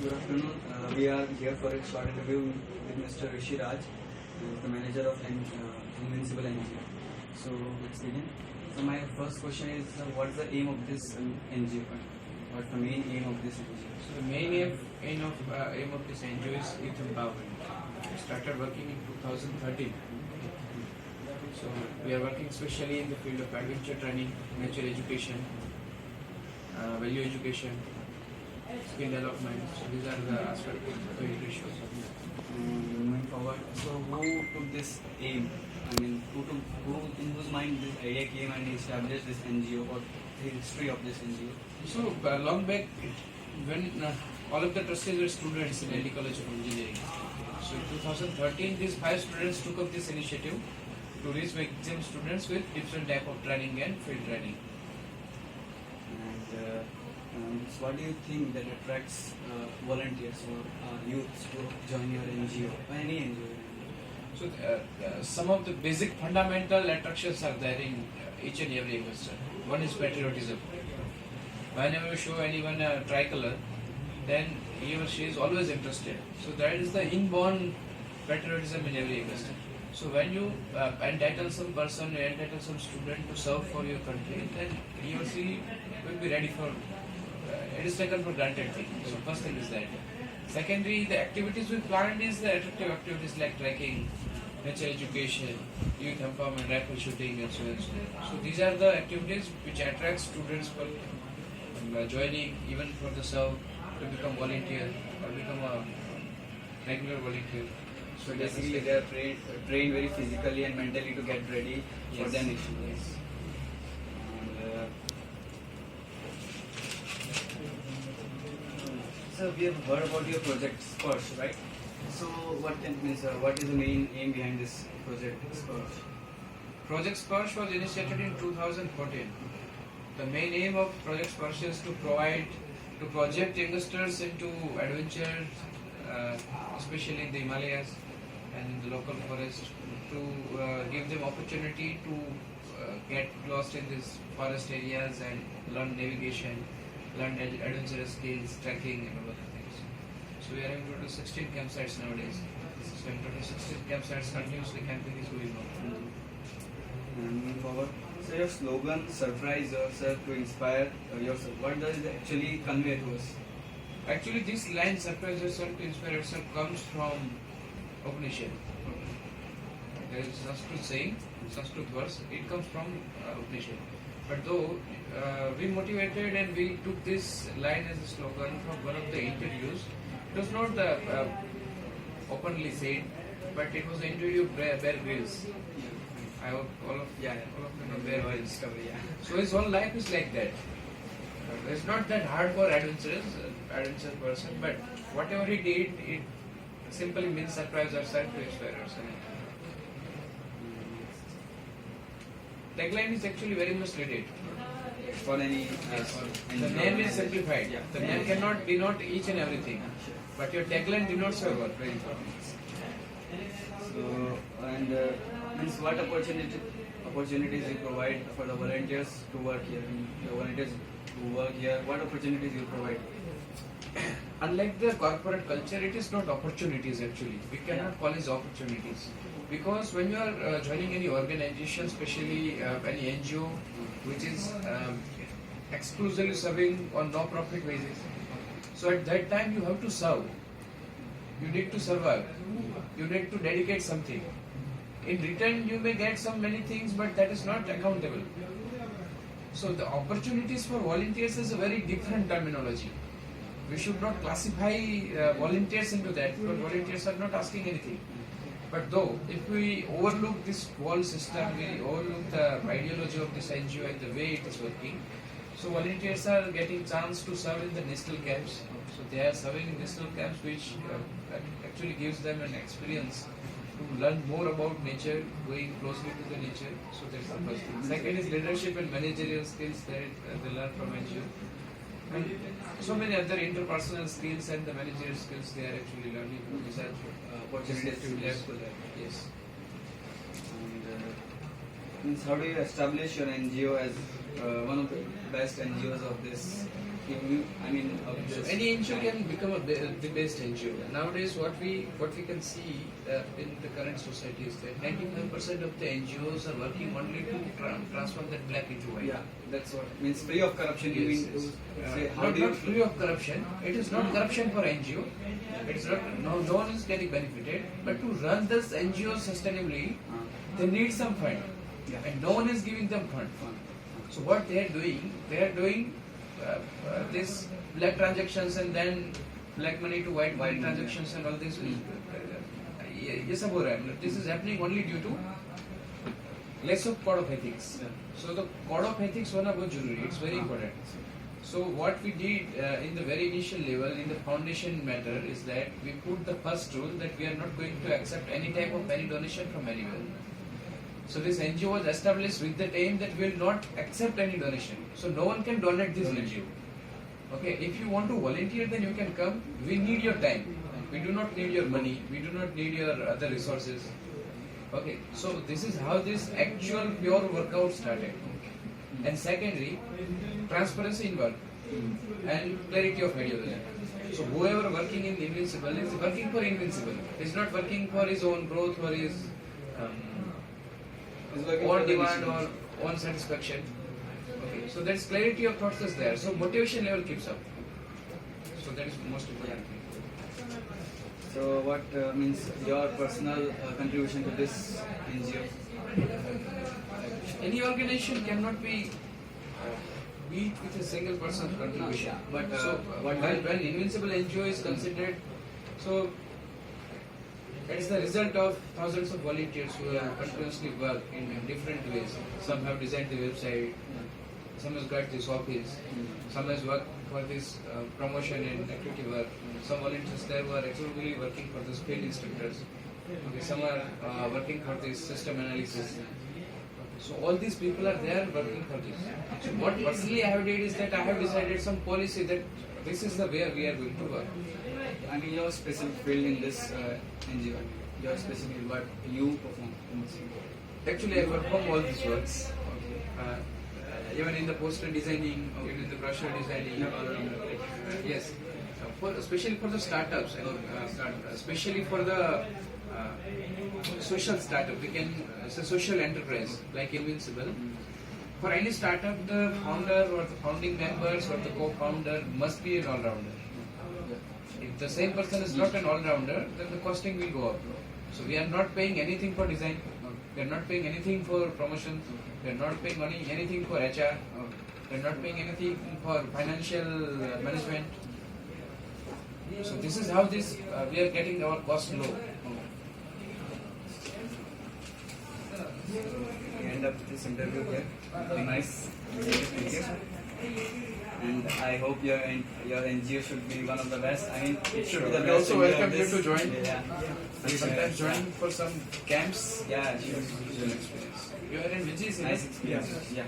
Good afternoon. We are here for a short interview with Mr. Rishi Raj, who is the manager of Invincible NGO. So let's begin. So my first question is, what is the aim of this NGO? What's the main aim of this NGO? So the main aim of this NGO is youth empowerment. We started working in 2013. So we are working especially in the field of adventure training, nature education, value education, skill development. So these are the aspects of the shows. Moving forward, so who took this aim? I mean, who in whose mind this idea came and established this NGO, or the history of this NGO? So long back, when all of the trustees were students in Delhi College of Engineering. So in 2013, these 5 students took up this initiative to reach exam students with different type of training and field training. And so what do you think that attracts volunteers or youths to join your NGO or any NGO? So some of the basic fundamental attractions are there in each and every investor. One is patriotism. Whenever you show anyone a tricolor, then he or she is always interested. So that is the inborn patriotism in every investor. So when you entitle some person, you entitle some student to serve for your country, then he or she will be ready for. It is taken for granted thing. So first thing is that. Secondly, the activities we planned is the attractive activities like trekking, nature education, youth empowerment, rifle shooting, and so on. So these are the activities which attract students for joining, even for the serve, to become volunteer or become a regular volunteer. So basically, they are trained very physically and mentally to get ready for their mission. Yes. So we have heard about your project Sparsh, right? So what is the main aim behind this project Sparsh? Project Sparsh was initiated in 2014. The main aim of Project Sparsh is to project youngsters into adventure, especially in the Himalayas and in the local forest, to give them opportunity to get lost in these forest areas and learn navigation, learn adventurous skills, trekking and other things. So we are having total 16 campsites nowadays. So in total 16 campsites, continuously camping is going on. And moving forward, so your slogan, surprise yourself to inspire yourself, what does it actually convey to us? Actually, this line, surprise yourself to inspire yourself, comes from Upanishad. There is Sanskrit saying, Sanskrit verse, it comes from Upanishad. But though we motivated and we took this line as a slogan from one of the interviews, it was not openly said, but it was the interview of Bear Grylls. I hope all of you know Bear Grylls. So his whole life is like that. It's not that hardcore adventure person, but whatever he did, it simply means surprise ourselves to inspire ourselves. Tagline is actually very much related. For any, the name is simplified. Yeah. The name cannot denote each and everything, but your tagline denotes your work. Very important. So, and means what opportunities you provide for the volunteers to work here? The volunteers who work here, what opportunities you provide? Unlike the corporate culture, it is not opportunities actually. We cannot call it opportunities. Because when you are joining any organization, especially any NGO, which is exclusively serving on no-profit basis, so at that time you have to serve. You need to survive. You need to dedicate something. In return, you may get many things, but that is not accountable. So the opportunities for volunteers is a very different terminology. We should not classify volunteers into that, because volunteers are not asking anything. But though, if we overlook this whole system, we overlook the ideology of this NGO and the way it is working, so volunteers are getting chance to serve in the national camps. So they are serving in national camps, which actually gives them an experience to learn more about nature, going closely to the nature. So that's the first thing. Second is leadership and managerial skills that they learn from NGO. And so many other interpersonal skills and the managerial skills they are actually learning from this Opportunities to learn. Yes. And how do you establish your NGO as one of the best NGOs of this I mean, So any NGO can become the best NGO. Nowadays, what we can see in the current society is that 95% of the NGOs are working only to transform that black into white. Yeah, that's what means free of corruption. You Yes, mean yes. to say how Not, do you not free of corruption. It is not corruption for NGO. It's not. No one is getting benefited. But to run this NGO sustainably, they need some fund, Yeah. and no one is giving them fund. So what they are doing this black transactions and then black money to white money transactions and all this. Yes, this is happening only due to less of code of ethics. So the code of ethics होना बहुत जरूरी. It's very important. So what we did in the very initial level in the foundation matter is that we put the first rule that we are not going to accept any type of any donation from anywhere. So this NGO was established with the aim that we will not accept any donation. So no one can donate this NGO. Okay, if you want to volunteer, then you can come. We need your time. We do not need your money. We do not need your other resources. Okay, so this is how this actual pure workout started. And secondly, transparency in work and clarity of ideology. So whoever working in Invincible is working for Invincible. He's not working for his own growth or his own demand or own satisfaction. Okay, so that's clarity of thoughts is there. So motivation level keeps up. So that is most important thing. So what means your personal contribution to this NGO? Any organization cannot be beat with a single person's contribution. But So when Invincible NGO is considered, so it's the result of thousands of volunteers who have continuously worked in different ways. Some have designed the website, some has got this office, some has worked for this promotion and activity work. Some volunteers there were exclusively working for this field instructors. Okay, some are working for this system analysis. So all these people are there working for this. So what personally I have did is that I have decided some policy that this is the way we are going to work. I mean your specific field in this NGO. Your specific what you perform in this field. Actually, I perform all these works. Even in the poster designing, even in the brochure designing. Yes, especially for the startups and especially for the social startup. We can it's a social enterprise like Invincible. For any startup, the founder or the founding members or the co-founder must be an all-rounder. If the same person is not an all-rounder, then the costing will go up. So we are not paying anything for design. We are not paying anything for promotion. We are not paying anything for HR. We are not paying anything for financial management. So this is how this we are getting our cost low. We end up this interview here. Very nice. Thank you. And I hope your NGO should be one of the best. I mean, it should be the We best. also NGO welcome of you this. to join. Yeah. Sometimes join for some camps. Yeah, sure. Experience. You are in Vijay, Nice experience. Yeah.